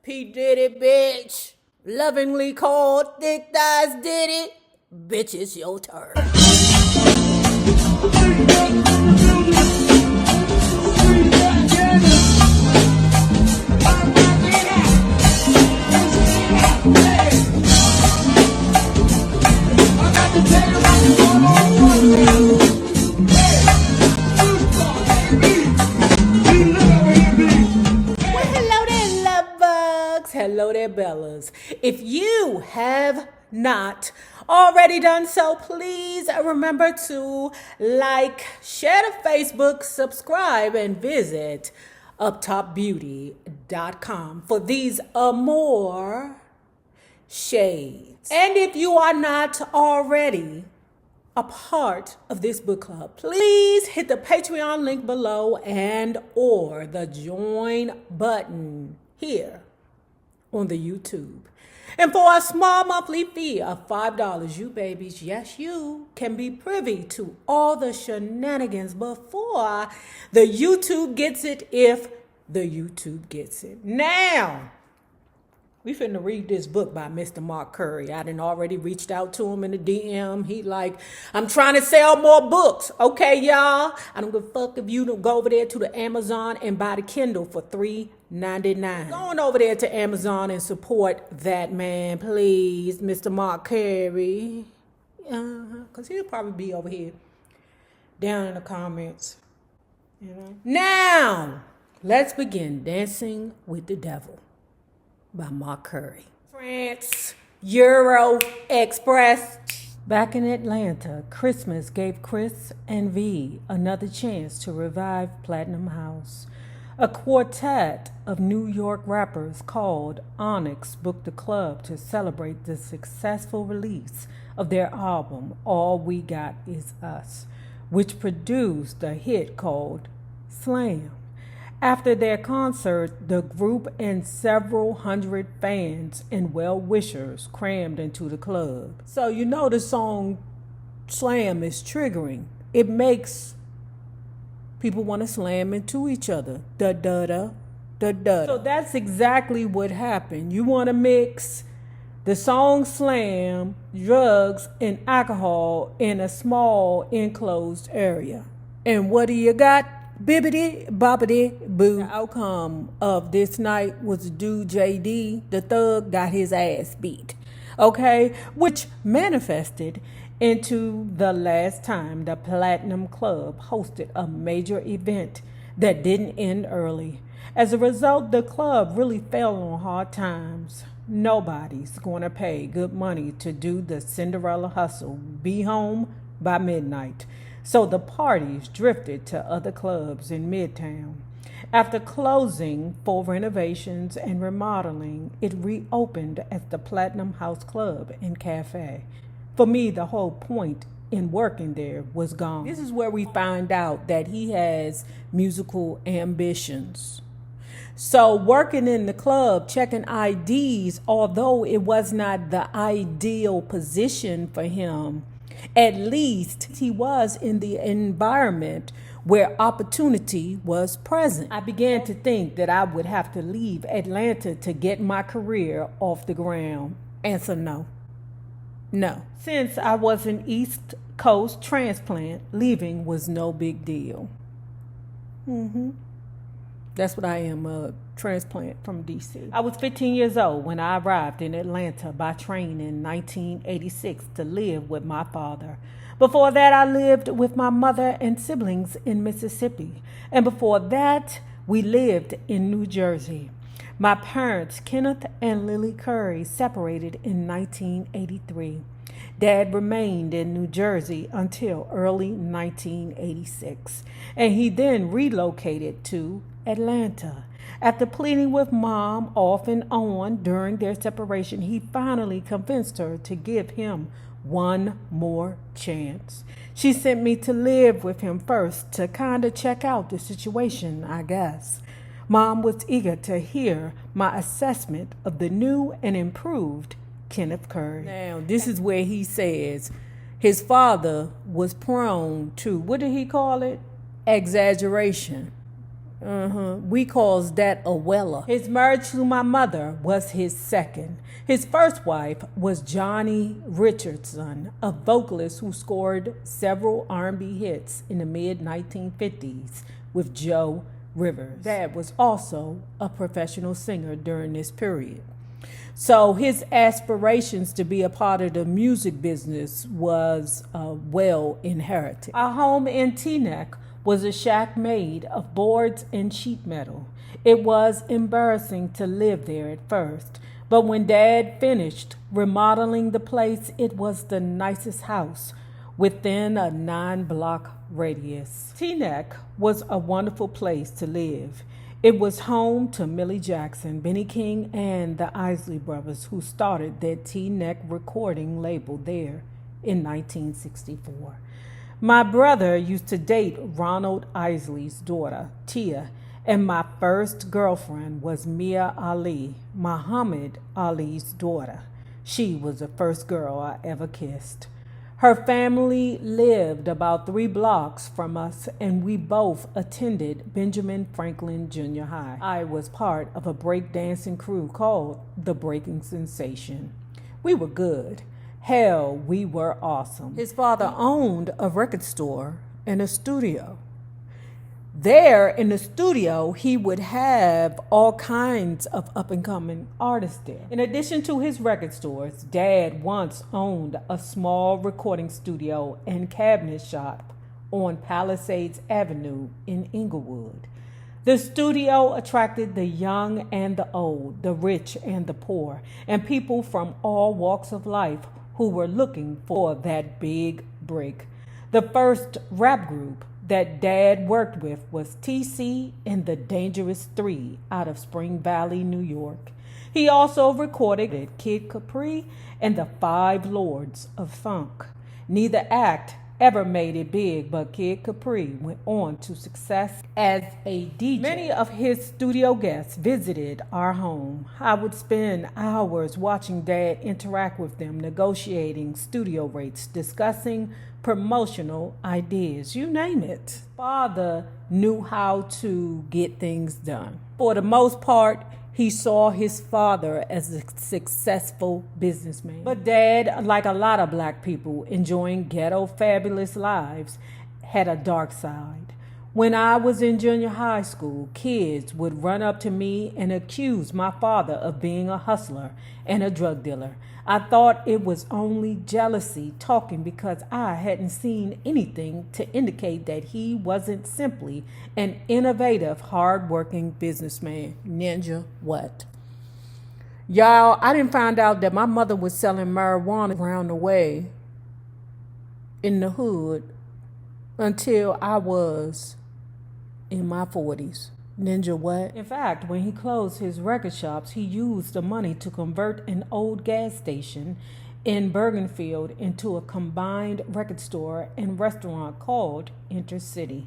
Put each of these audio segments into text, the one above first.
P. Diddy, bitch. Lovingly called Thick Thighs Diddy. Bitch, it's your turn. Hello there, Bellas. If you have not already done so, please remember to like, share to Facebook, subscribe, and visit uptopbeauty.com for these more shades. And if you are not already a part of this book club, please hit the Patreon link below and or the join button here on the YouTube. And for a small monthly fee of $5, you babies, yes, you can be privy to all the shenanigans before the YouTube gets it, if the YouTube gets it. Now, we finna read this book by Mr. Mark Curry. I done already reached out to him in the DM. He like, I'm trying to sell more books. Okay, y'all. I don't give a fuck if you don't go over there to the Amazon and buy the Kindle for $3.99. Going over there to Amazon and support that man, please, Mr. Mark Curry. Because he'll probably be over here down in the comments. You know? Now, let's begin Dancing with the Devil by Mark Curry. France, Euro Express. Back in Atlanta, Christmas gave Chris and V another chance to revive Platinum House. A quartet of New York rappers called Onyx booked the club to celebrate the successful release of their album, All We Got Is Us, which produced a hit called Slam. After their concert, the group and several hundred fans and well-wishers crammed into the club. So you know the song Slam is triggering. It makes people want to slam into each other. Da-da-da, da-da. So that's exactly what happened. You want to mix the song Slam, drugs, and alcohol in a small enclosed area. And what do you got? Bibbidi bobbidi boo. The outcome of this night was dude JD, the thug, got his ass beat. Okay? Which manifested into the last time the Platinum Club hosted a major event that didn't end early. As a result, the club really fell on hard times. Nobody's going to pay good money to do the Cinderella hustle, be home by midnight. So the parties drifted to other clubs in Midtown. After closing for renovations and remodeling, it reopened as the Platinum House Club and Cafe. For me, the whole point in working there was gone. This is where we find out that he has musical ambitions. So working in the club, checking IDs, although it was not the ideal position for him, at least he was in the environment where opportunity was present. I began to think that I would have to leave Atlanta to get my career off the ground. Answer no. No. Since I was an East Coast transplant, leaving was no big deal. That's what I am, a transplant from D.C. I was 15 years old when I arrived in Atlanta by train in 1986 to live with my father. Before that, I lived with my mother and siblings in Mississippi. And before that, we lived in New Jersey. My parents, Kenneth and Lily Curry, separated in 1983. Dad remained in New Jersey until early 1986, and he then relocated to Atlanta. After pleading with Mom off and on during their separation, he finally convinced her to give him one more chance. She sent me to live with him first to kind of check out the situation, I guess. Mom was eager to hear my assessment of the new and improved Kenneth Curry. Now, this is where he says his father was prone to, what did he call it? Exaggeration. We calls that a weller. His marriage to my mother was his second. His first wife was Johnny Richardson, a vocalist who scored several R&B hits in the mid-1950s with Joe Rivers. Dad was also a professional singer during this period. So his aspirations to be a part of the music business was well inherited. Our home in Teaneck was a shack made of boards and sheet metal. It was embarrassing to live there at first, but when Dad finished remodeling the place, it was the nicest house within a 9-block radius. Teaneck was a wonderful place to live. It was home to Millie Jackson, Benny King, and the Isley Brothers, who started their Teaneck recording label there in 1964. My brother used to date Ronald Isley's daughter, Tia, and my first girlfriend was Mia Ali, Muhammad Ali's daughter. She was the first girl I ever kissed. Her family lived about 3 blocks from us, and we both attended Benjamin Franklin Junior High. I was part of a breakdancing crew called the Breaking Sensation. We were good. Hell, we were awesome. His father owned a record store and a studio. There in the studio, he would have all kinds of up-and-coming artists there. In addition to his record stores, Dad once owned a small recording studio and cabinet shop on Palisades Avenue in Inglewood. The studio attracted the young and the old, the rich and the poor, and people from all walks of life who were looking for that big break. The first rap group that Dad worked with was TC and the Dangerous Three out of Spring Valley, New York. He also recorded Kid Capri and the Five Lords of Funk. Neither act ever made it big, but Kid Capri went on to success as a DJ. Many of his studio guests visited our home. I would spend hours watching Dad interact with them, negotiating studio rates, discussing promotional ideas, you name it. Father knew how to get things done. For the most part, he saw his father as a successful businessman. But Dad, like a lot of black people enjoying ghetto fabulous lives, had a dark side. When I was in junior high school, kids would run up to me and accuse my father of being a hustler and a drug dealer. I thought it was only jealousy talking because I hadn't seen anything to indicate that he wasn't simply an innovative, hard-working businessman. Ninja, what? Y'all, I didn't find out that my mother was selling marijuana around the way in the hood until I was in my 40s. Ninja, what? In fact, when he closed his record shops, he used the money to convert an old gas station in Bergenfield into a combined record store and restaurant called Intercity.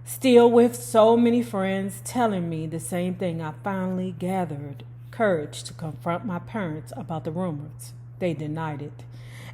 Still with so many friends telling me the same thing, I finally gathered courage to confront my parents about the rumors. They denied it,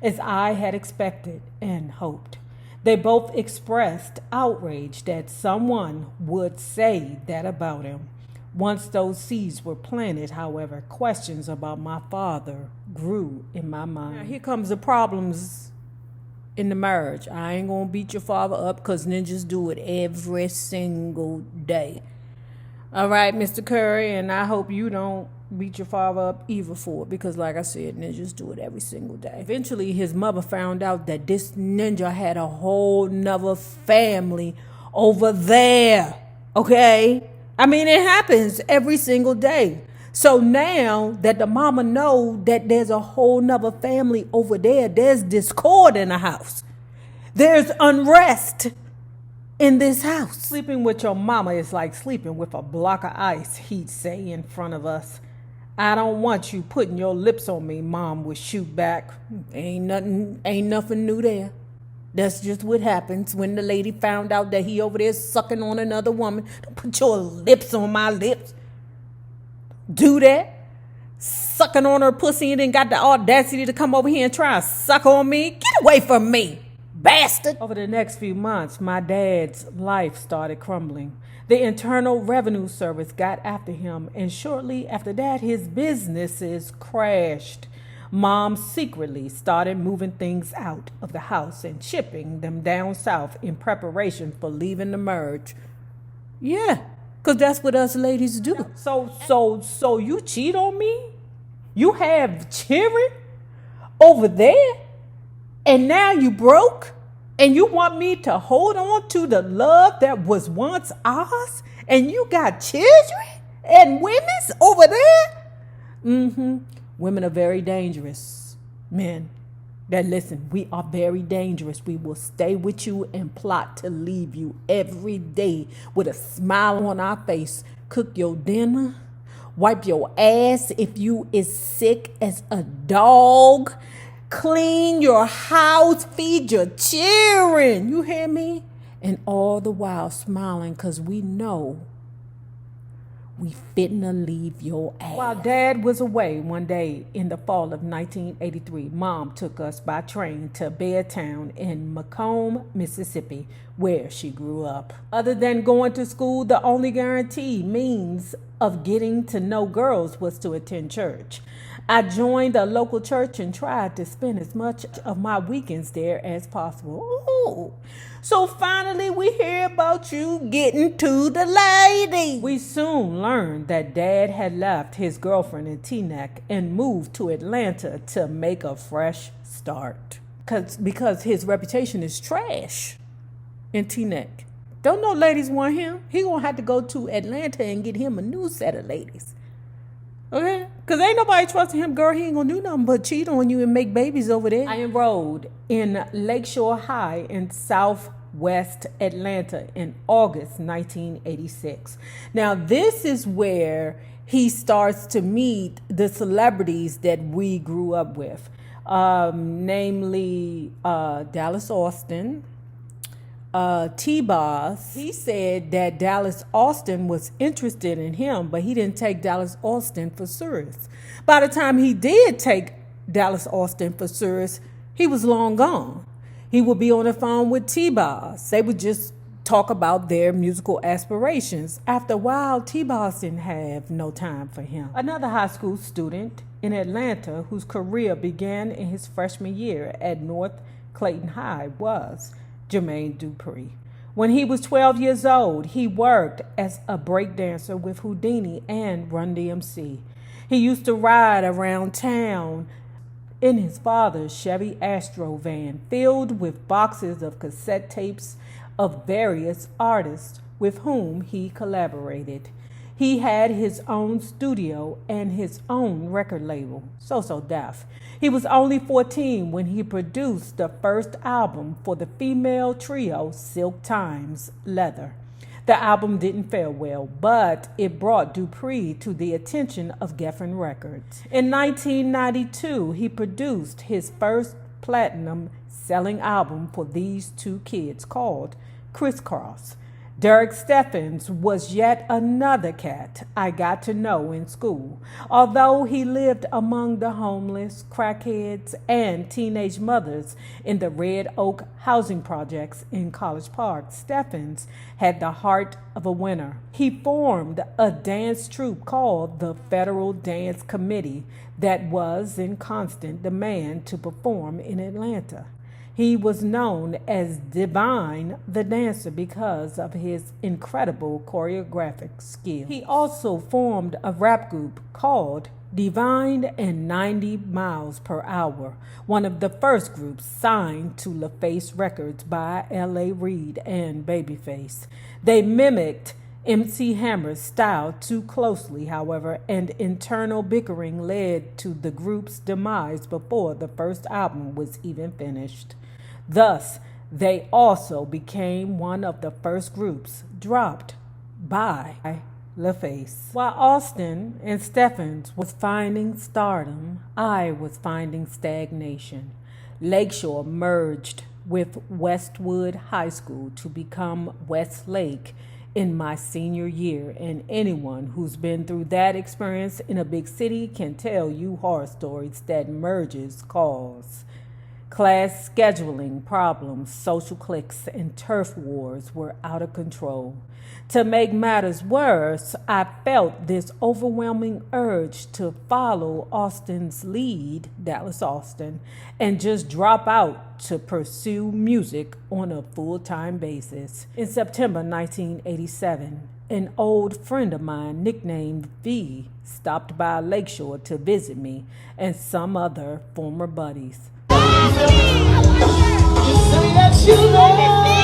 as I had expected and hoped. They both expressed outrage that someone would say that about him. Once those seeds were planted, however, questions about my father grew in my mind. Now, here comes the problems in the marriage. I ain't gonna beat your father up because ninjas do it every single day. All right, Mr. Curry, and I hope you don't beat your father up either for it, because like I said, ninjas do it every single day. Eventually his mother found out that this ninja had a whole nother family over there. Okay, I mean, it happens every single day. So now that the mama know that there's a whole nother family over there, there's discord in the house, there's unrest in this house. Sleeping with your mama is like sleeping with a block of ice, he'd say in front of us. I don't want you putting your lips on me, Mom would shoot back. Ain't nothing new there. That's just what happens when the lady found out that he over there sucking on another woman. Don't put your lips on my lips. Do that. Sucking on her pussy and then got the audacity to come over here and try and suck on me. Get away from me, bastard. Over the next few months, my dad's life started crumbling. The Internal Revenue Service got after him, and shortly after that, his businesses crashed. Mom secretly started moving things out of the house and shipping them down south in preparation for leaving the merge. Yeah, because that's what us ladies do. So you cheat on me? You have children over there? And now you broke? And you want me to hold on to the love that was once ours? And you got children and women's over there? Mm-hmm. Women are very dangerous. Men, that listen, we are very dangerous. We will stay with you and plot to leave you every day with a smile on our face. Cook your dinner. Wipe your ass if you is sick as a dog. Clean your house, feed your children. You hear me? And all the while smiling because we know we finna leave your ass. While Dad was away one day in the fall of 1983, Mom took us by train to Beartown in Macomb, Mississippi, where she grew up. Other than going to school, the only guaranteed means of getting to know girls was to attend church. I joined a local church and tried to spend as much of my weekends there as possible. Ooh. So finally we hear about you getting to the lady. We soon learned that Dad had left his girlfriend in Teaneck and moved to Atlanta to make a fresh start. Because his reputation is trash in Teaneck. Don't no ladies want him. He gonna have to go to Atlanta and get him a new set of ladies. Okay? Because ain't nobody trusting him, girl. He ain't going to do nothing but cheat on you and make babies over there. I enrolled in Lakeshore High in Southwest Atlanta in August 1986. Now, this is where he starts to meet the celebrities that we grew up with, namely Dallas Austin, T-Boss. He said that Dallas Austin was interested in him, but he didn't take Dallas Austin for serious. By the time he did take Dallas Austin for serious, he was long gone. He would be on the phone with T-Boss. They would just talk about their musical aspirations. After a while, T-Boss didn't have no time for him. Another high school student in Atlanta whose career began in his freshman year at North Clayton High was Jermaine Dupri. When he was 12 years old, he worked as a breakdancer with Houdini and Run DMC. He used to ride around town in his father's Chevy Astro van filled with boxes of cassette tapes of various artists with whom he collaborated. He had his own studio and his own record label, So Def. He was only 14 when he produced the first album for the female trio Silk Times Leather. The album didn't fare well, but it brought Dupri to the attention of Geffen Records. In 1992, he produced his first platinum-selling album for these two kids called Crisscross. Derek Steffens was yet another cat I got to know in school. Although he lived among the homeless, crackheads, and teenage mothers in the Red Oak housing projects in College Park, Steffens had the heart of a winner. He formed a dance troupe called the Federal Dance Committee that was in constant demand to perform in Atlanta. He was known as Divine the Dancer because of his incredible choreographic skill. He also formed a rap group called Divine and 90 Miles Per Hour, one of the first groups signed to LaFace Records by L.A. Reid and Babyface. They mimicked MC Hammer's style too closely, however, and internal bickering led to the group's demise before the first album was even finished. Thus, they also became one of the first groups dropped by LaFace. While Austin and Steffens was finding stardom, I was finding stagnation. Lakeshore merged with Westwood High School to become Westlake in my senior year, and anyone who's been through that experience in a big city can tell you horror stories that merges cause. Class scheduling problems, social cliques, and turf wars were out of control. To make matters worse, I felt this overwhelming urge to follow Austin's lead, Dallas Austin, and just drop out to pursue music on a full-time basis. In September 1987, an old friend of mine, nicknamed V, stopped by Lakeshore to visit me and some other former buddies. You say that you love